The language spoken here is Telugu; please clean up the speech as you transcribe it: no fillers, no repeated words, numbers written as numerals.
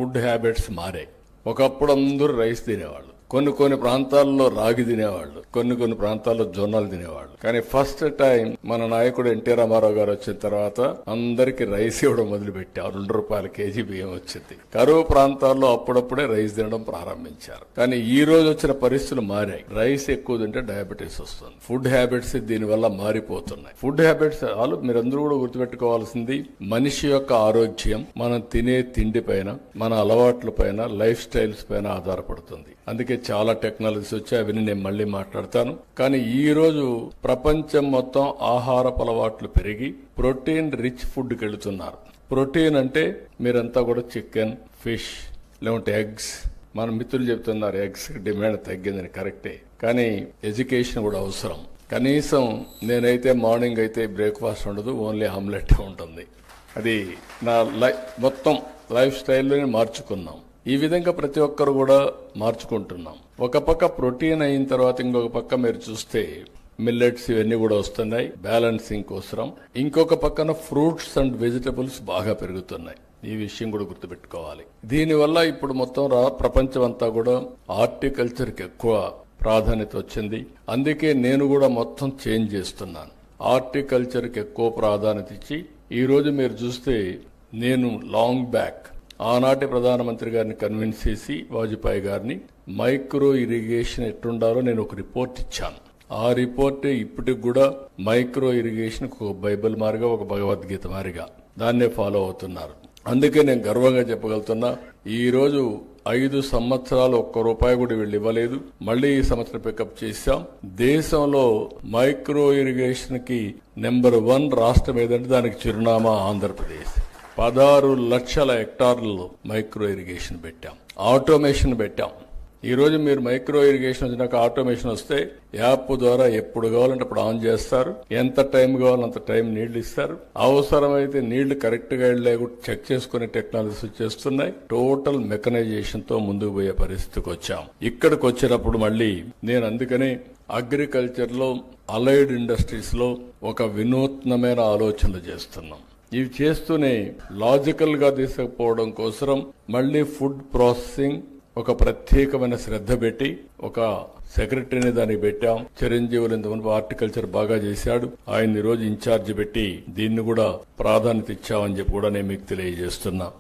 ఫుడ్ హ్యాబిట్స్ మారాయి. ఒకప్పుడు అందరూ రైస్ తినేవాళ్ళు, కొన్ని ప్రాంతాల్లో రాగి తినేవాళ్ళు, కొన్ని ప్రాంతాల్లో జొన్నలు తినేవాళ్ళు. కానీ ఫస్ట్ టైం మన నాయకుడు ఎన్టీ రామారావు గారు వచ్చిన తర్వాత అందరికి రైస్ ఇవ్వడం మొదలు పెట్టారు. 2 రూపాయల కేజీ బియ్యం వచ్చింది. కరువు ప్రాంతాల్లో అప్పుడప్పుడే రైస్ తినడం ప్రారంభించారు. కానీ ఈ రోజు వచ్చిన పరిస్థితులు మారాయి. రైస్ ఎక్కువ తింటే డయాబెటీస్ వస్తుంది. ఫుడ్ హ్యాబిట్స్ దీనివల్ల మారిపోతున్నాయి. ఫుడ్ హ్యాబిట్స్ మీరందరూ కూడా గుర్తుపెట్టుకోవాల్సింది మనిషి యొక్క ఆరోగ్యం మనం తినే తిండి పైన, మన అలవాట్ల పైన, లైఫ్ స్టైల్స్ పైన ఆధారపడుతుంది. అందుకే చాలా టెక్నాలజీస్ వచ్చాయి, అవన్నీ నేను మళ్ళీ మాట్లాడతాను. కానీ ఈ రోజు ప్రపంచం మొత్తం ఆహారపు అలవాట్లు పెరిగి ప్రోటీన్ రిచ్ ఫుడ్కి వెళుతున్నారు. ప్రోటీన్ అంటే మీరంతా కూడా చికెన్, ఫిష్, లేకుంటే ఎగ్స్. మన మిత్రులు చెప్తున్నారు ఎగ్స్ డిమాండ్ తగ్గిందని. కరెక్టే, కానీ ఎడ్యుకేషన్ కూడా అవసరం. కనీసం నేనైతే మార్నింగ్ అయితే బ్రేక్ఫాస్ట్ ఉండదు, ఓన్లీ ఆమ్లెట్ ఉంటుంది. అది నా మొత్తం లైఫ్ స్టైల్లోనే మార్చుకున్నాం. ఈ విధంగా ప్రతి ఒక్కరు కూడా మార్చుకుంటున్నాం. ఒక పక్క ప్రోటీన్ అయిన తర్వాత ఇంకొక పక్క మీరు చూస్తే మిల్లెట్స్ ఇవన్నీ కూడా వస్తున్నాయి బ్యాలెన్సింగ్ కోసం. ఇంకొక పక్కన ఫ్రూట్స్ అండ్ వెజిటబుల్స్ బాగా పెరుగుతున్నాయి. ఈ విషయం కూడా గుర్తుపెట్టుకోవాలి. దీనివల్ల ఇప్పుడు మొత్తం ప్రపంచం అంతా కూడా హార్టికల్చర్కి ఎక్కువ ప్రాధాన్యత వచ్చింది. అందుకే నేను కూడా మొత్తం చేంజ్ చేస్తున్నాను. హార్టికల్చర్కి ఎక్కువ ప్రాధాన్యత ఇచ్చి ఈ రోజు మీరు చూస్తే నేను లాంగ్ బ్యాక్ ఆనాటి ప్రధానమంత్రి గారిని కన్విన్స్ చేసి వాజ్పేయి గారిని మైక్రో ఇరిగేషన్ ఎట్లుండాలో నేను ఒక రిపోర్ట్ ఇచ్చాను. ఆ రిపోర్ట్ ఇప్పటికి కూడా మైక్రో ఇరిగేషన్ ఒక బైబిల్ మారిగా, ఒక భగవద్గీత మారిగా దాన్నే ఫాలో అవుతున్నారు. అందుకే నేను గర్వంగా చెప్పగలుగుతున్నా, ఈ రోజు 5 సంవత్సరాలు ₹1 కూడా వీళ్ళు ఇవ్వలేదు. మళ్లీ ఈ సంవత్సరం పికప్ చేశాం. దేశంలో మైక్రో ఇరిగేషన్ కి నెంబర్ 1 రాష్ట్రం ఏదంటే దానికి చిరునామా ఆంధ్రప్రదేశ్. 16 లక్షల హెక్టార్లలో మైక్రో ఇరిగేషన్ పెట్టాం, ఆటోమేషన్ పెట్టాం. ఈ రోజు మీరు మైక్రో ఇరిగేషన్ వచ్చినాక ఆటోమేషన్ వస్తే యాప్ ద్వారా ఎప్పుడు కావాలంటే అప్పుడు ఆన్ చేస్తారు. ఎంత టైం కావాలంత టైం నీళ్లు ఇస్తారు. అవసరమైతే నీళ్లు కరెక్ట్ గా చెక్ చేసుకునే టెక్నాలజీస్ వచ్చేస్తున్నాయి. టోటల్ మెకనైజేషన్ తో ముందుకు పోయే పరిస్థితికి వచ్చాం. ఇక్కడికి వచ్చినప్పుడు మళ్ళీ నేను అందుకనే అగ్రికల్చర్ లో, అలైడ్ ఇండస్ట్రీస్ లో ఒక వినూత్నమైన ఆలోచనలు చేస్తున్నాం. ఇవి చేస్తూనే లాజికల్ గా తీసుకుపోవడం కోసం మళ్ళీ ఫుడ్ ప్రాసెసింగ్ ఒక ప్రత్యేకమైన శ్రద్ధ పెట్టి ఒక సెక్రటరీని దానికి పెట్టాం. చిరంజీవులు ఇంతకుముందు హార్టికల్చర్ బాగా చేశాడు, ఆయన ఈ రోజు ఇన్ఛార్జ్ పెట్టి దీన్ని కూడా ప్రాధాన్యత ఇచ్చామని చెప్పి కూడా నేను మీకు తెలియజేస్తున్నా.